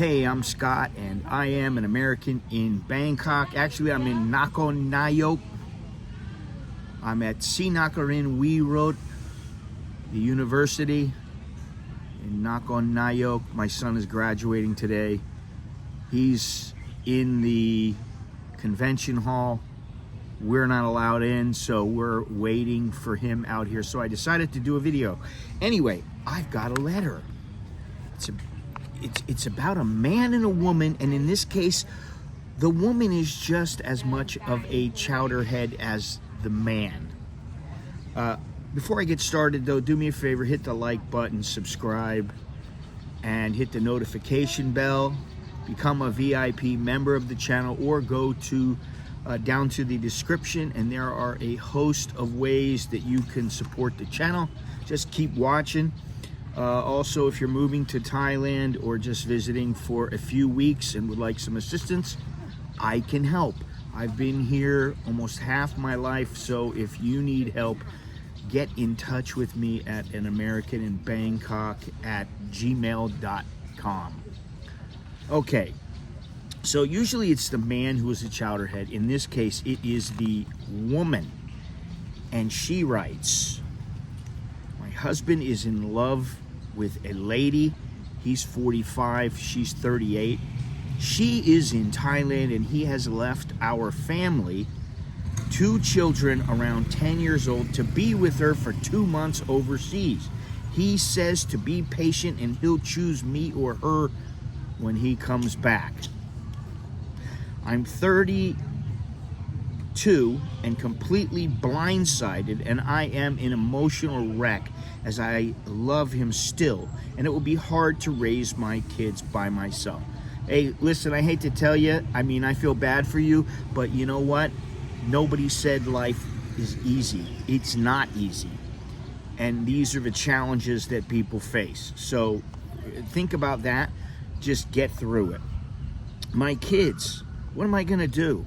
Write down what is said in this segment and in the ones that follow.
Hey, I'm Scott, and I am an American in Bangkok. Actually, I'm in Nakhon Nayok. I'm at Sinakarin We Road, the university in Nakhon Nayok. My son is graduating today. He's in the convention hall. We're not allowed in, so we're waiting for him out here. So I decided to do a video. Anyway, I've got a letter. It's about a man and a woman, and in this case, the woman is just as much of a chowderhead as the man. Before I get started, though, do me a favor, hit the like button, subscribe, and hit the notification bell. Become a VIP member of the channel, or go to down to the description, and there are a host of ways that you can support the channel. Just keep watching. Also, if you're moving to Thailand or just visiting for a few weeks and would like some assistance, I can help. I've been here almost half my life, so if you need help, get in touch with me at anamerikaninbangkok@gmail.com. Okay, so usually it's the man who is a chowderhead. In this case, it is the woman, and she writes, "My husband is in love with a lady. He's 45, she's 38. She is in Thailand, and he has left our family, 2 children around 10 years old, to be with her for 2 months overseas. He says to be patient, and he'll choose me or her when he comes back. I'm 32 and completely blindsided, and I am an emotional wreck as I love him still, and it will be hard to raise my kids by myself." Hey, listen, I hate to tell you, I mean, I feel bad for you, but you know what? Nobody said life is easy. It's not easy. And these are the challenges that people face. So think about that. Just get through it. My kids, what am I gonna do?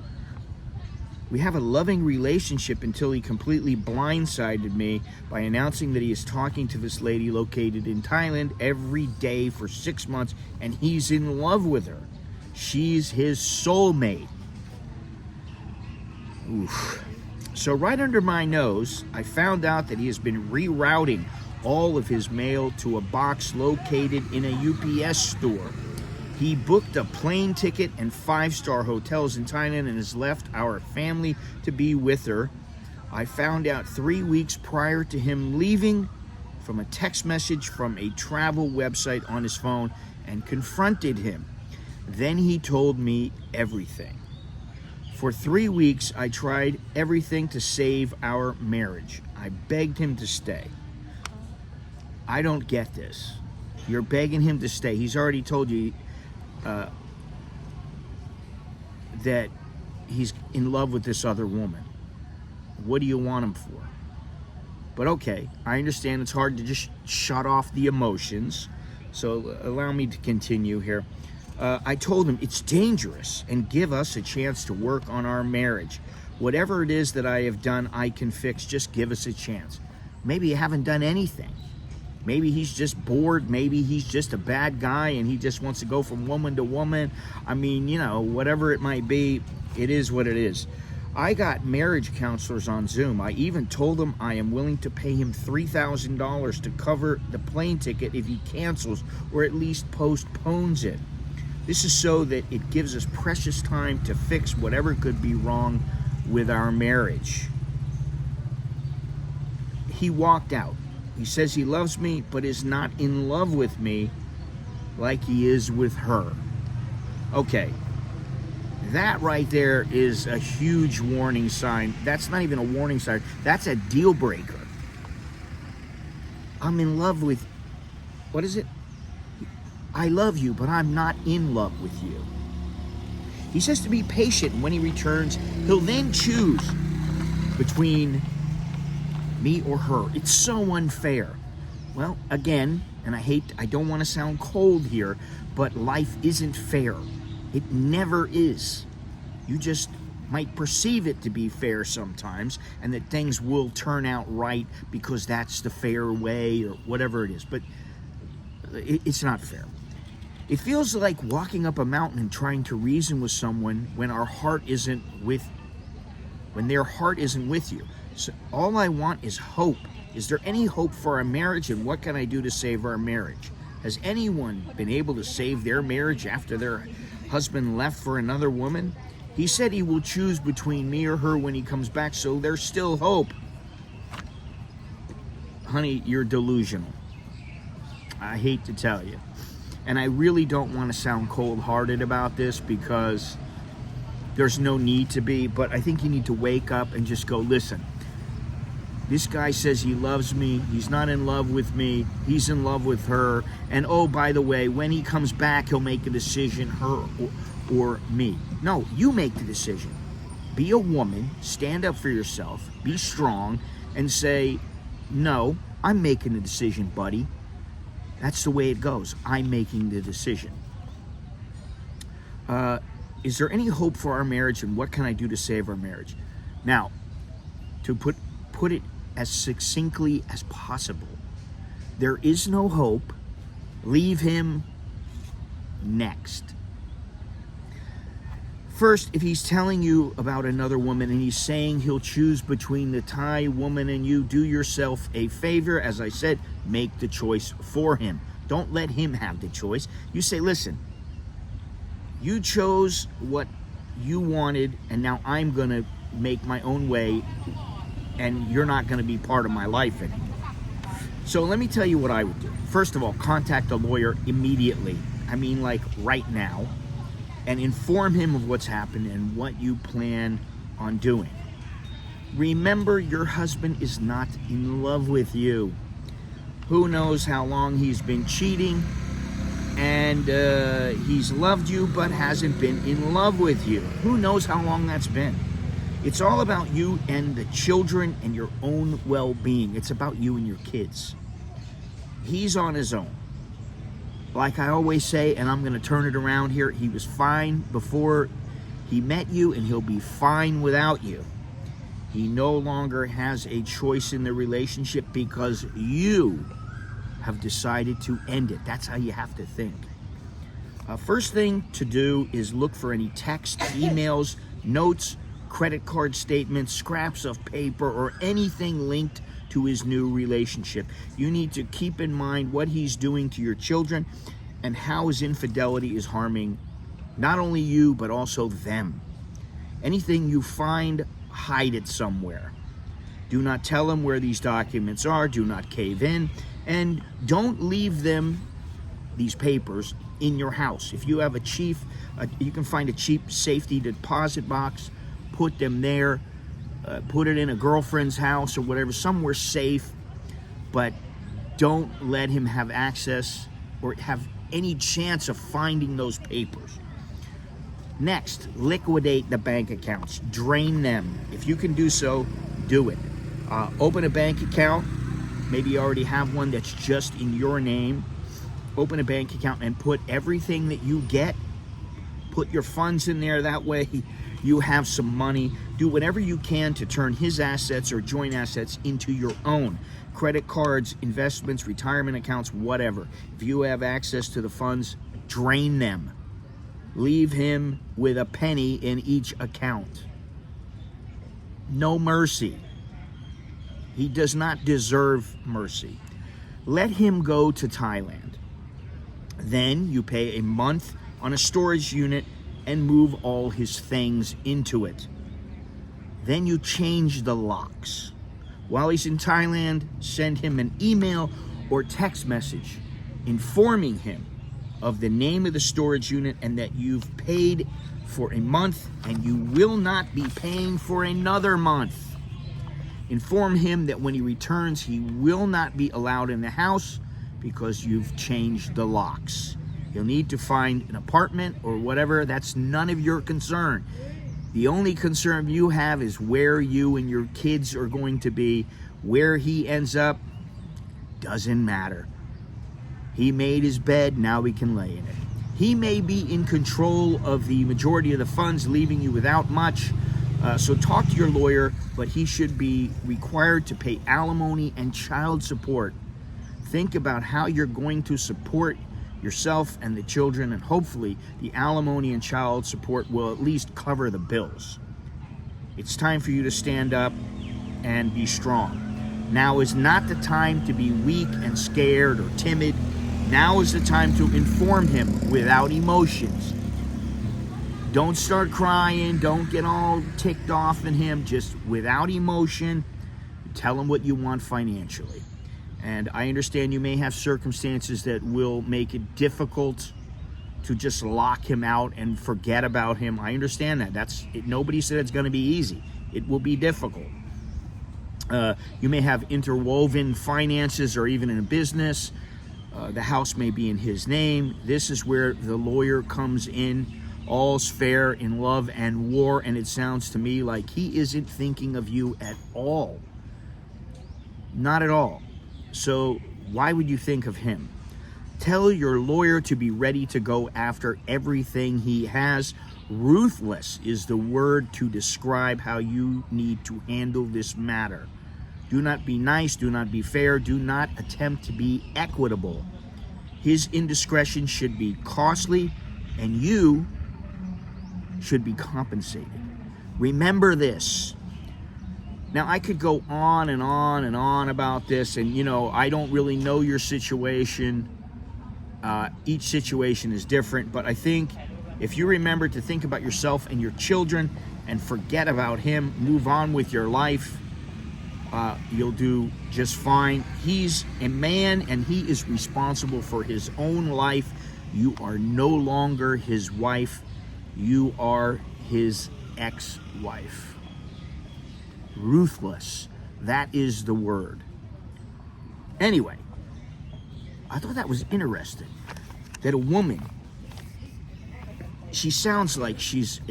We have a loving relationship until he completely blindsided me by announcing that he is talking to this lady located in Thailand every day for 6 months, and he's in love with her. She's his soulmate. Oof. So right under my nose, I found out that he has been rerouting all of his mail to a box located in a UPS store. He booked a plane ticket and 5-star hotels in Thailand and has left our family to be with her. I found out 3 weeks prior to him leaving from a text message from a travel website on his phone and confronted him. Then he told me everything. For 3 weeks, I tried everything to save our marriage. I begged him to stay. I don't get this. You're begging him to stay. He's already told you that he's in love with this other woman. What do you want him for? But okay, I understand it's hard to just shut off the emotions, so allow me to continue here. I told him it's dangerous and give us a chance to work on our marriage. Whatever it is that I have done, I can fix. Just give us a chance. Maybe you haven't done anything. Maybe he's just bored. Maybe he's just a bad guy and he just wants to go from woman to woman. I mean, you know, whatever it might be, it is what it is. I got marriage counselors on Zoom. I even told them I am willing to pay him $3,000 to cover the plane ticket if he cancels or at least postpones it. This is so that it gives us precious time to fix whatever could be wrong with our marriage. He walked out. He says he loves me, but is not in love with me like he is with her. Okay, that right there is a huge warning sign. That's not even a warning sign. That's a deal breaker. I'm in love with, what is it? I love you, but I'm not in love with you. He says to be patient, and when he returns, he'll then choose between me or her. It's so unfair. Well, again, and I don't want to sound cold here, but life isn't fair. It never is. You just might perceive it to be fair sometimes, and that things will turn out right because that's the fair way or whatever it is, but it's not fair. It feels like walking up a mountain and trying to reason with someone when their heart isn't with you. So all I want is hope. Is there any hope for our marriage, and what can I do to save our marriage? Has anyone been able to save their marriage after their husband left for another woman? He said he will choose between me or her when he comes back, so there's still hope. Honey, you're delusional. I hate to tell you. And I really don't want to sound cold-hearted about this, because there's no need to be, but I think you need to wake up and just go, listen, this guy says he loves me, he's not in love with me, he's in love with her, and oh, by the way, when he comes back, he'll make a decision, her or me. No, you make the decision. Be a woman, stand up for yourself, be strong, and say, no, I'm making the decision, buddy. That's the way it goes. I'm making the decision. Is there any hope for our marriage, and what can I do to save our marriage? Now, to put it as succinctly as possible, there is no hope. Leave him. Next. First, if he's telling you about another woman and he's saying he'll choose between the Thai woman and you, do yourself a favor. As I said, make the choice for him. Don't let him have the choice. You say, listen, you chose what you wanted, and now I'm going to make my own way, and you're not going to be part of my life anymore. So let me tell you what I would do. First of all, contact a lawyer immediately. I mean, like right now. And inform him of what's happened and what you plan on doing. Remember, your husband is not in love with you. Who knows how long he's been cheating, and he's loved you but hasn't been in love with you. Who knows how long that's been? It's all about you and the children and your own well-being. It's about you and your kids. He's on his own. Like I always say, and I'm going to turn it around here, he was fine before he met you, and he'll be fine without you. He no longer has a choice in the relationship because you have decided to end it. That's how you have to think. First thing to do is look for any text, emails, notes, credit card statements, scraps of paper, or anything linked to his new relationship. You need to keep in mind what he's doing to your children and how his infidelity is harming not only you, but also them. Anything you find, hide it somewhere. Do not tell him where these documents are. Do not cave in. And don't leave them, these papers, in your house. If you have you can find a cheap safety deposit box, put them there. Put it in a girlfriend's house or whatever, somewhere safe, but don't let him have access or have any chance of finding those papers. Next, liquidate the bank accounts. Drain them. If you can do so, do it. Open a bank account. Maybe you already have one that's just in your name. Open a bank account and put everything that you get, put your funds in there. That way you have some money. Do whatever you can to turn his assets or joint assets into your own. Credit cards, investments, retirement accounts, whatever. If you have access to the funds, drain them. Leave him with a penny in each account. No mercy. He does not deserve mercy. Let him go to Thailand. Then you pay a month on a storage unit and move all his things into it. Then you change the locks. While he's in Thailand, send him an email or text message informing him of the name of the storage unit and that you've paid for a month and you will not be paying for another month. Inform him that when he returns, he will not be allowed in the house because you've changed the locks. You'll need to find an apartment or whatever. That's none of your concern. The only concern you have is where you and your kids are going to be. Where he ends up doesn't matter. He made his bed, now he can lay in it. He may be in control of the majority of the funds, leaving you without much. So talk to your lawyer, but he should be required to pay alimony and child support. Think about how you're going to support yourself and the children, and hopefully the alimony and child support will at least cover the bills. It's time for you to stand up and be strong. Now is not the time to be weak and scared or timid. Now is the time to inform him without emotions. Don't start crying. Don't get all ticked off at him. Just without emotion, tell him what you want financially. And I understand you may have circumstances that will make it difficult to just lock him out and forget about him. I understand that. Nobody said it's going to be easy. It will be difficult. You may have interwoven finances or even in a business. The house may be in his name. This is where the lawyer comes in. All's fair in love and war, and it sounds to me like he isn't thinking of you at all. Not at all. So why would you think of him? Tell your lawyer to be ready to go after everything he has. Ruthless is the word to describe how you need to handle this matter. Do not be nice, do not be fair, do not attempt to be equitable. His indiscretion should be costly, and you should be compensated. Remember this. Now, I could go on and on and on about this, and I don't really know your situation. Each situation is different, but I think if you remember to think about yourself and your children and forget about him, move on with your life, you'll do just fine. He's a man and he is responsible for his own life. You are no longer his wife. You are his ex-wife. Ruthless. That is the word. Anyway, I thought that was interesting. That a woman, she sounds like she's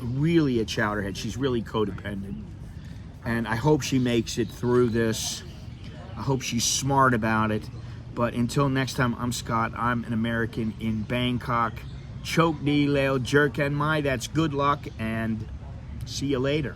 really a chowderhead. She's really codependent. And I hope she makes it through this. I hope she's smart about it. But until next time, I'm Scott. I'm an American in Bangkok. Choke di leo jerk and my. That's good luck, and see you later.